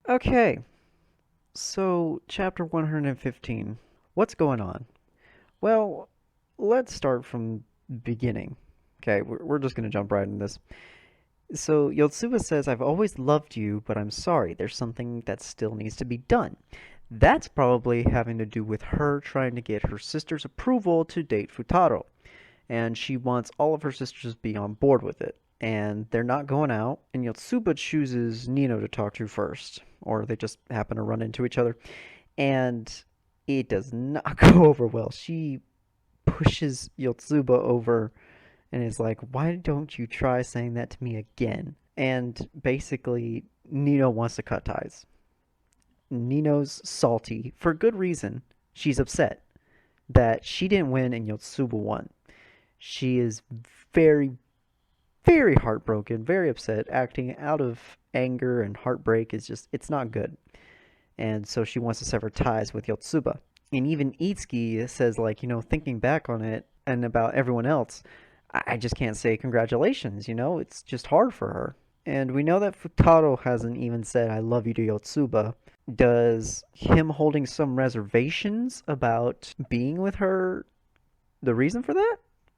Okay, so chapter 115. What's going on? Well, let's start from the beginning. Okay, we're just gonna jump right in this. So Yotsuba says, I've always loved you, but I'm sorry, there's something that still needs to be done. That's probably having to do with her trying to get her sister's approval to date Futaro. And she wants all of her sisters to be on board with it. And they're not going out, and Yotsuba chooses Nino to talk to first, or they just happen to run into each other, and it does not go over well. She pushes Yotsuba over and is like, "Why don't you try saying that to me again?" And basically, Nino wants to cut ties. Nino's salty for good reason. She's upset that she didn't win and Yotsuba won. She is very, very heartbroken, very upset. Acting out of anger and heartbreak is just, it's not good. And so she wants to sever ties with Yotsuba. And even Itsuki says, like, thinking back on it and about everyone else, I just can't say congratulations, it's just hard for her. And we know that Futaro hasn't even said, I love you to Yotsuba. Does him holding some reservations about being with her the reason for that?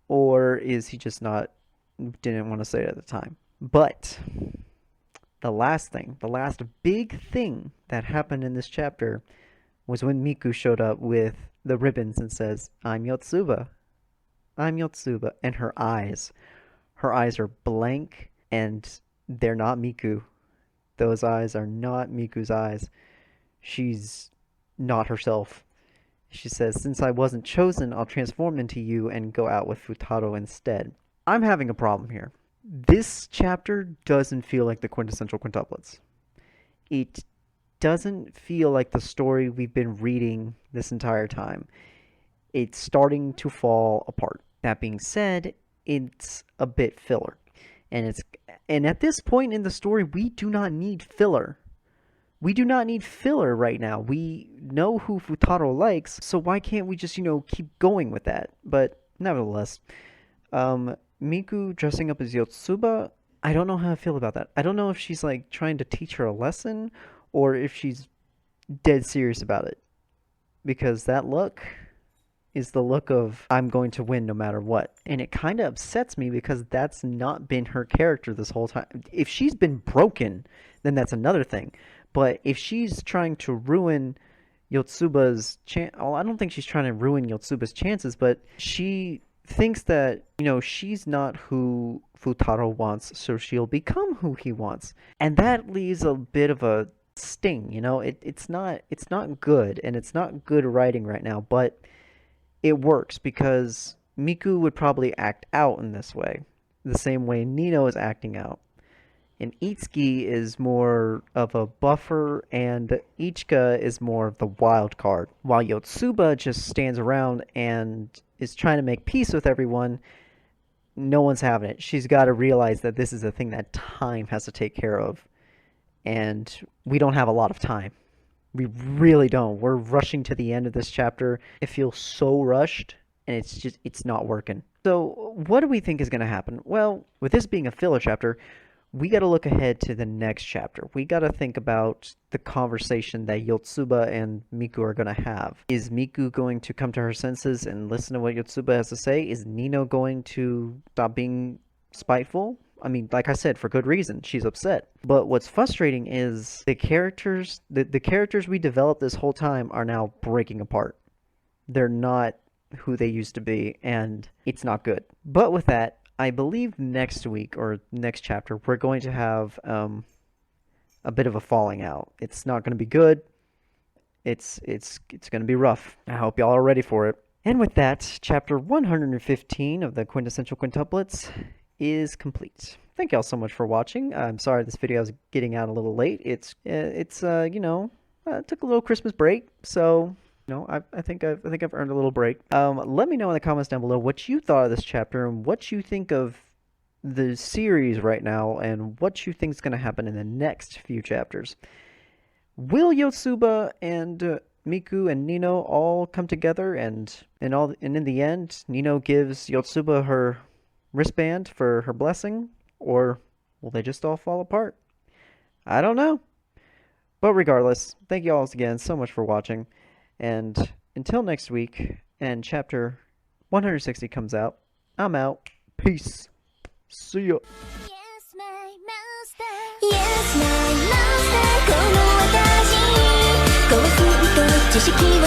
Or is he just not, didn't want to say it at the time? But the last big thing that happened in this chapter was when Miku showed up with the ribbons and says, I'm Yotsuba. I'm Yotsuba. And her eyes are blank and they're not Miku. Those eyes are not Miku's eyes. She's not herself. She says, since I wasn't chosen, I'll transform into you and go out with Futaro instead. I'm having a problem here. This chapter doesn't feel like the quintessential quintuplets. It doesn't feel like the story we've been reading this entire time. It's starting to fall apart. That being said, it's a bit filler. And at this point in the story, we do not need filler. We do not need filler right now. We know who Futaro likes, so why can't we just, keep going with that? But nevertheless, Miku dressing up as Yotsuba, I don't know how I feel about that. I don't know if she's like trying to teach her a lesson or if she's dead serious about it. Because that look is the look of I'm going to win no matter what. And it kind of upsets me because that's not been her character this whole time. If she's been broken, then that's another thing. But if she's trying to ruin Yotsuba's chance, well, I don't think she's trying to ruin Yotsuba's chances, but she thinks that, she's not who Futaro wants, so she'll become who he wants. And that leaves a bit of a sting, it's not good, and it's not good writing right now, but it works because Miku would probably act out in this way, the same way Nino is acting out. And Itsuki is more of a buffer, and Ichika is more of the wild card, while Yotsuba just stands around and is trying to make peace with everyone. No one's having it. She's got to realize that this is a thing that time has to take care of, and we don't have a lot of time. We really don't. We're rushing to the end of this chapter. It feels so rushed, and it's not working. So, what do we think is going to happen? Well, with this being a filler chapter, we got to look ahead to the next chapter. We got to think about the conversation that Yotsuba and Miku are going to have. Is Miku going to come to her senses and listen to what Yotsuba has to say? Is Nino going to stop being spiteful? I mean, like I said, for good reason. She's upset. But what's frustrating is the characters we developed this whole time are now breaking apart. They're not who they used to be, and it's not good. But with that, I believe next week or next chapter we're going to have a bit of a falling out. It's not going to be good. It's going to be rough. I hope y'all are ready for it. And with that, chapter 115 of the Quintessential Quintuplets is complete. Thank y'all so much for watching. I'm sorry this video is getting out a little late. It's took a little Christmas break, so I think I've earned a little break. Let me know in the comments down below what you thought of this chapter and what you think of the series right now and what you think is going to happen in the next few chapters. Will Yotsuba and Miku and Nino all come together and in the end Nino gives Yotsuba her wristband for her blessing, or will they just all fall apart? I don't know. But regardless, thank you all again so much for watching. And until next week, and chapter 160 comes out, I'm out. Peace. See ya. Yes, my master. Yes, my master. この私、こうすると知識